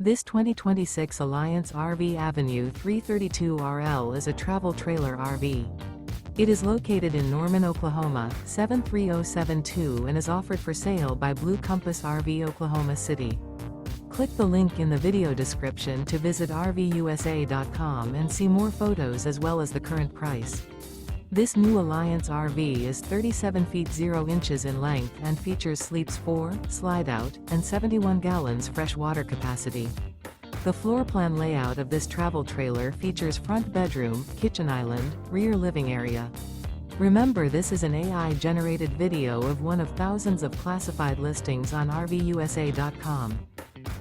This 2026 Alliance RV Avenue 332RL is a travel trailer RV. It is located in Norman, Oklahoma, 73072 and is offered for sale by Blue Compass RV Oklahoma City. Click the link in the video description to visit RVUSA.com and see more photos as well as the current price. This new Alliance RV is 37 feet 0 inches in length and features sleeps 4, Slideout, and 71 gallons fresh water capacity. The floor plan layout of this travel trailer features front bedroom, kitchen island, rear living area. Remember, this is an AI-generated video of one of thousands of classified listings on RVUSA.com.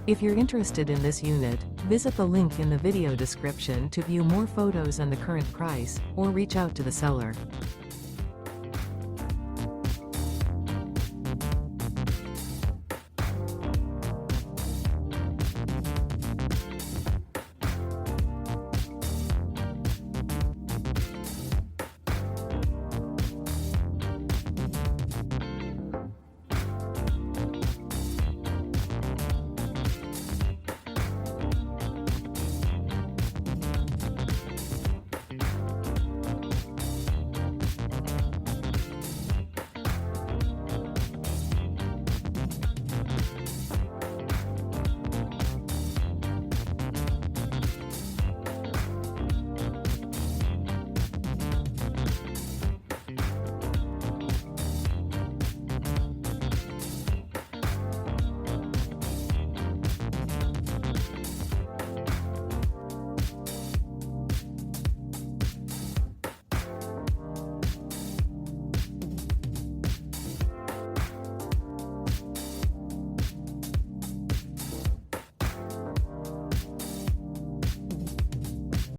If you're interested in this unit, visit the link in the video description to view more photos and the current price, or reach out to the seller.